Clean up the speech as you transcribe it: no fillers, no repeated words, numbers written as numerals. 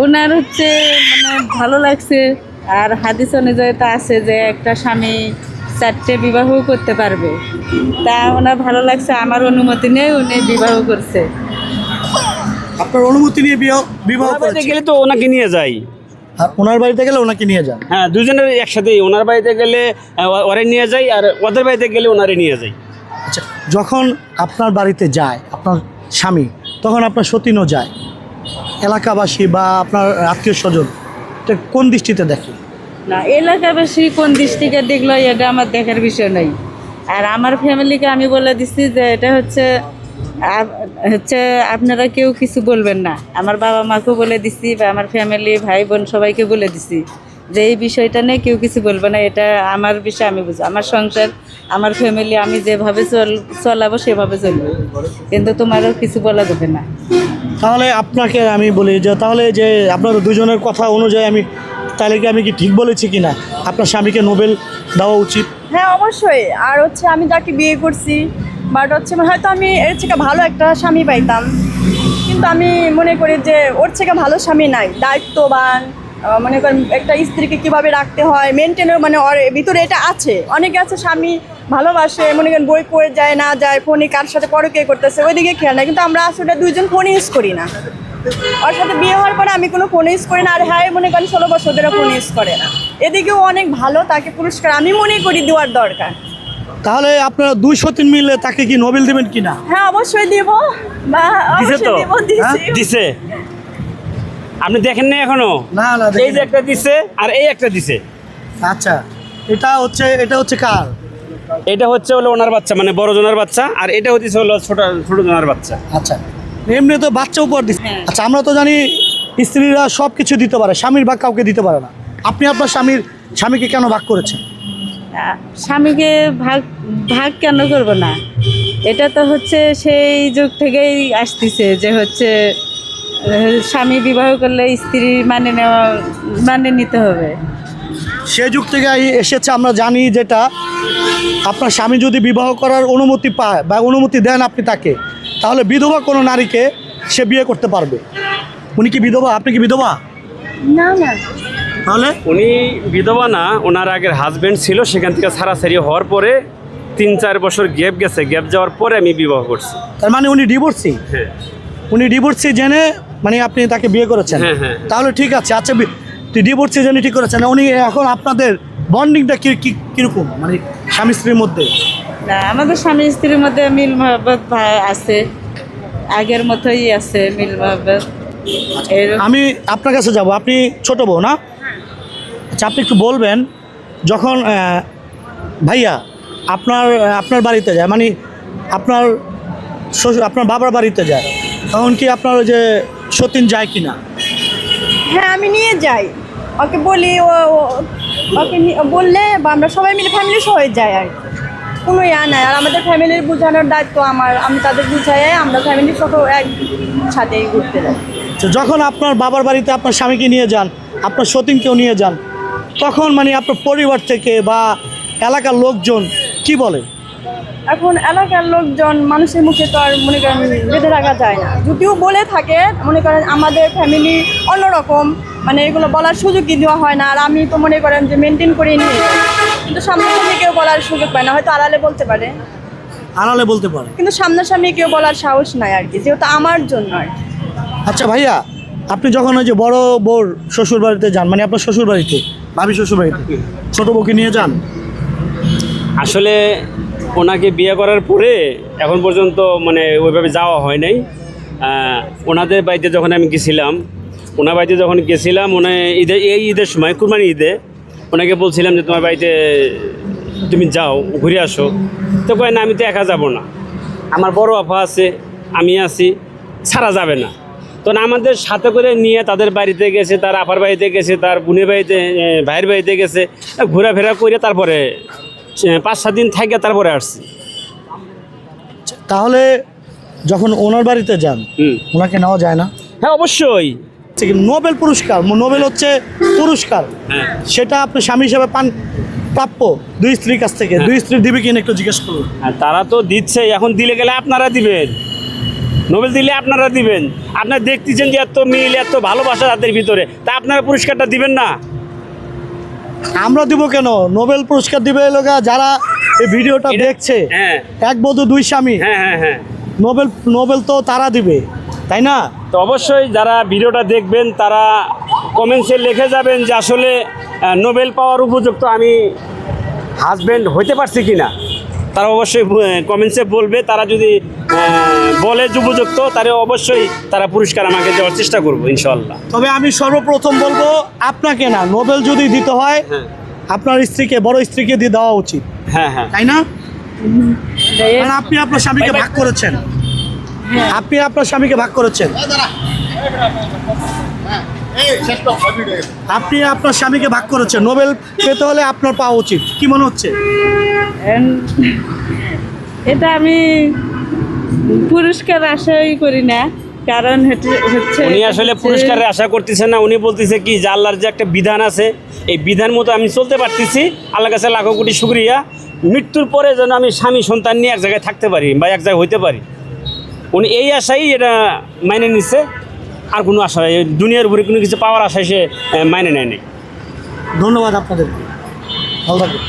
ওনার হচ্ছে মানে ভালো লাগছে। আর হাদিস অনুযায়ী তো আছে যে একটা স্বামী 4টে বিবাহ করতে পারবে। তা ওনার ভালো লাগছে, আমার অনুমতি নেই, উনি বিবাহ করছে। আপনার অনুমতি নিয়ে বিবাহ ওনার বাড়িতে করেছে? গেলে তো ওনাকে নিয়ে যাই। আর ওনার বাড়িতে গেলে ওনাকে নিয়ে যান? হ্যাঁ, দুজনের একসাথেই। ওনার বাড়িতে গেলে ওরে নিয়ে যাই, আর ওদের বাড়িতে গেলে ওনারে নিয়ে যাই। আচ্ছা, যখন আপনার বাড়িতে যায় আপনার স্বামী, তখন আপনার সতীনও যায়, এলাকাবাসী বা আপনার আত্মীয় স্বজন এটা কোন দৃষ্টিতে দেখে? না, এলাকাবাসী কোন দৃষ্টিকে দেখলো এটা আমার দেখার বিষয় নয়। আর আমার ফ্যামিলিকে আমি বলে দিচ্ছি যে এটা হচ্ছে আপনারা কেউ কিছু বলবেন না। আমার বাবা মাকেও বলে দিচ্ছি বা আমার ফ্যামিলি ভাই বোন সবাইকে বলে দিচ্ছি যে এই বিষয়টা নিয়ে কেউ কিছু বলবে না, এটা আমার বিষয়, আমি বুঝি, আমার সংসার, আমার ফ্যামিলি, আমি যেভাবে চলাবো সেভাবে চলবো, কিন্তু তোমারও কিছু বলা যাবে না। তাহলে আপনাকে আমি বলি যে তাহলে যে আপনার দুজনের কথা অনুযায়ী তাহলে কি আমি কি ঠিক বলেছি কি না আপনার স্বামীকে নোবেল দেওয়া উচিত? হ্যাঁ, অবশ্যই। আর হচ্ছে আমি যাকে বিয়ে করছি, বাট হচ্ছে হয়তো আমি এর থেকে ভালো একটা স্বামী পাইতাম, কিন্তু আমি মনে করি যে ওর থেকে ভালো স্বামী নাই, দায়িত্ববান। মনে করেন একটা স্ত্রীকে কীভাবে রাখতে হয় মেনটেনের, মানে ওর ভিতরে এটা আছে। অনেকে আছে স্বামী ভালোবাসে, মনে করেন বই পড়ে যায় না যায়, ফোনে কার সাথে পরকে করতেছে ওইদিকে খেয়াল নাই, কিন্তু আমরা আসলে দুইজন ফোন ইউজ করি না। ওর সাথে বিয়ে হওয়ার পরে আমি কোনো ফোন ইউজ করি না। আর হ্যাঁ, মনে করেন 16 বছর ধরে ফোন ইউজ করে না। এদিকেও অনেক ভালো, তাকে পুরস্কার আমি মনে করি দেওয়ার দরকার। তাহলে আপনারা 2-3 মিলে তাকে কি নোবেল দেবেন কি না? হ্যাঁ, অবশ্যই দিব, বা দিছে তো? অবশ্যই দিব, দিছি। দিছে? আপনি দেখেন না এখনো? না না, এই যে একটা দিছে আর এই একটা দিছে। আচ্ছা, এটা হচ্ছে কার? এটা হচ্ছে হলো ওনার বাচ্চা, মানে বড় জনের বাচ্চা, আর এটা হচ্ছে হলো ছোট জনের বাচ্চা। আচ্ছা, এমনি তো বাচ্চা উপহার দিচ্ছে। হ্যাঁ। আচ্ছা, আমরা তো জানি স্ত্রীরা সব কিছু দিতে পারে, স্বামীর ভাগ কাউকে দিতে পারে না। আপনি আপনার স্বামীকে কেন ভাগ করেছেন? স্বামীকে ভাগ ভাগ কেন করব না? এটা তো হচ্ছে সেই যুগ থেকেই আসতেছে যে হচ্ছে স্বামী বিবাহ করলে স্ত্রী মানে নিতে হবে। সে যুগ থেকে এসেছে, আমরা জানি যেটা আপনার স্বামী যদি বিবাহ করার অনুমতি পায় বা অনুমতি দেন আপনি তাকে, তাহলে বিধবা কোনো নারীকে সে বিয়ে করতে পারবে। উনি কি বিধবা? আপনি কি বিধবা? না না, তাহলে উনি বিধবা না, ওনার আগের হাজবেন্ড ছিল, সেখান থেকে ছাড়াছাড়ি হওয়ার পরে 3-4 বছর গ্যাপ গেছে, গ্যাপ যাওয়ার পরে আমি বিবাহ করছি। তার মানে উনি ডিভোর্সি? হ্যাঁ। উনি ডিভোর্সি জেনে মানে আপনি তাকে বিয়ে করেছেন? হ্যাঁ, হ্যাঁ। তাহলে ঠিক আছে। আচ্ছা, ডিভোর্সি জেনে ঠিক করেছেন। উনি এখন আপনাদের বন্ডিংটা কীরকম, মানে স্বামী স্ত্রীর মধ্যে? না, আমাদের স্বামী স্ত্রীর মধ্যে মিল মহব্বত আছে, আগের মতোই আছে মিল মহব্বত। আমি আপনার কাছে যাব, আপনি ছোট বউ না? আচ্ছা, আপনি একটু বলবেন, যখন ভাইয়া আপনার বাড়িতে যায়, মানে আপনার বাবার বাড়িতে যায়, তখন কি আপনার ওই যে সতীন যায় কি না? হ্যাঁ, আমি নিয়ে যাই, ওকে বলি, ওকে বললে বা আমরা সবাই মিলে ফ্যামিলি সবাই যাই, আর কোনো নাই। আর আমাদের ফ্যামিলির বোঝানোর দায়িত্ব আমার, আমি তাদের বুঝাই, আমরা ফ্যামিলির সব একসাথেই ঘুরতে যাই। তো যখন আপনার বাবার বাড়িতে আপনার স্বামীকে নিয়ে যান, আপনার সতীনকেও নিয়ে যান, তখন মানে আপনার পরিবার থেকে বা এলাকার লোকজন কি বলে? এখন এলাকার লোকজন, মানুষের মুখে তো আর মনে করেন বেঁধে রাখা যায় না। যদিও বলে থাকে, মনে করেন আমাদের ফ্যামিলি অন্যরকম, মানে এগুলো বলার সুযোগই দেওয়া হয় না। আর আমি তো মনে করেন যে মেনটেন করে নিয়ে যাই, কিন্তু সামনাসামনি কেউ বলার সুযোগ পায় না। হয়তো আড়ালে বলতে পারে, আড়ালে বলতে পারে, কিন্তু সামনাসামনি কেউ বলার সাহস নাই আর কি, যেহেতু আমার জন্য আর কি। আচ্ছা ভাইয়া, আপনি যখন ওই যে বড় বউর শ্বশুর বাড়িতে যান, মানে আপনার শ্বশুর বাড়িতে, ভাবি শ্বশুর বাড়িতে, ছোটো বউকে নিয়ে যান? আসলে ওনাকে বিয়ে করার পরে এখন পর্যন্ত মানে ওইভাবে যাওয়া হয় নাই। ওনাদের বাড়িতে যখন আমি গেছিলাম, ওনার বাড়িতে যখন গেছিলাম, এই ঈদের সময়, কুরবানি ঈদে, ওনাকে বলছিলাম যে তোমার বাড়িতে তুমি যাও, ঘুরে আসো। তো কয় না, আমি তো একা যাব না, আমার বড় আপা আছে, আমি আছি, ছাড়া যাবে না। তো আমাদের সাথে করে নিয়ে তাদের বাড়িতে গেছে, তার আপার বাড়িতে গেছে, তার বোনের বাড়িতে, ভাইয়ের বাড়িতে গেছে, ঘোরাফেরা করে তারপরে 5-7 দিন থেকে তারপরে আসছি। তাহলে যখন ওনার বাড়িতে যান, ওনাকে নেওয়া যায় না? হ্যাঁ, অবশ্যই। নোবেল পুরস্কার, নোবেল হচ্ছে পুরস্কার, হ্যাঁ। সেটা আপনি স্বামী হিসাবে পান, প্রাপ্য 2 স্ত্রীর কাছ থেকে। 2 স্ত্রী দিবে কিনা একটু জিজ্ঞেস করুন। তারা তো দিচ্ছে, এখন দিলে গেলে আপনারা দিবেন। নোবেল দিলে আপনারা দিবেন, আপনারা দেখতেছেন যে এত মিল এত ভালোবাসা তাদের ভিতরে, তা আপনারা পুরস্কারটা দিবেন না? আমরা দিব কেন? নোবেল পুরস্কার দিবে এই লোক যারা এই ভিডিওটা দেখছে, হ্যাঁ এক বধূ দুই স্বামী, হ্যাঁ হ্যাঁ হ্যাঁ। নোবেল নোবেল তো তারা দিবে, তাই না? তো অবশ্যই যারা ভিডিওটা দেখবেন তারা কমেন্টসে লিখে যাবেন যে আসলে নোবেল পাওয়ার উপযুক্ত আমি হাজব্যান্ড হইতে পারছি কি না। তারা অবশ্যই কমেন্টসে বলবে, তারা যদি বলে যে উপযুক্ত, তাহলে অবশ্যই তারা পুরস্কার আমাকে দেওয়ার চেষ্টা করবো ইনশাল্লাহ। তবে আমি সর্বপ্রথম বলবো আপনাকে না, নোবেল যদি দিতে হয় হ্যাঁ আপনার স্ত্রীকে, বড় স্ত্রীকে দিয়ে দেওয়া উচিত, হ্যাঁ হ্যাঁ। তাই না? কারণ আপনি আপনার স্বামীকে ভাগ করেছেন, আপনি আপনার স্বামীকে ভাগ করেছেন, আপনি আপনার স্বামীকে ভাগ করেছেন, নোবেল পেতে হলে আপনার পাওয়া উচিত। কি মনে হচ্ছে? এটা আমি পুরস্কার আশাই করি না, কারণ হচ্ছে উনি আসলে পুরস্কারের আশা করতেছেন না, উনি বলতেছে কি যে আল্লাহর যে একটা বিধান আছে এই বিধান মতো আমি চলতে পারতেছি, আল্লাহর কাছে লাখো কোটি শুকরিয়া, মৃত্যুর পরে যেন আমি স্বামী সন্তান নিয়ে এক জায়গায় থাকতে পারি বা এক জায়গায় হইতে পারি। উনি এই আশাই এটা মাইনে নিচ্ছে, আর কোনো আশা এই দুনিয়ার উপরে কোনো কিছু পাওয়ার আশায় সে মাইনে নেয়নি। ধন্যবাদ আপনাদের, ভালো থাকবেন।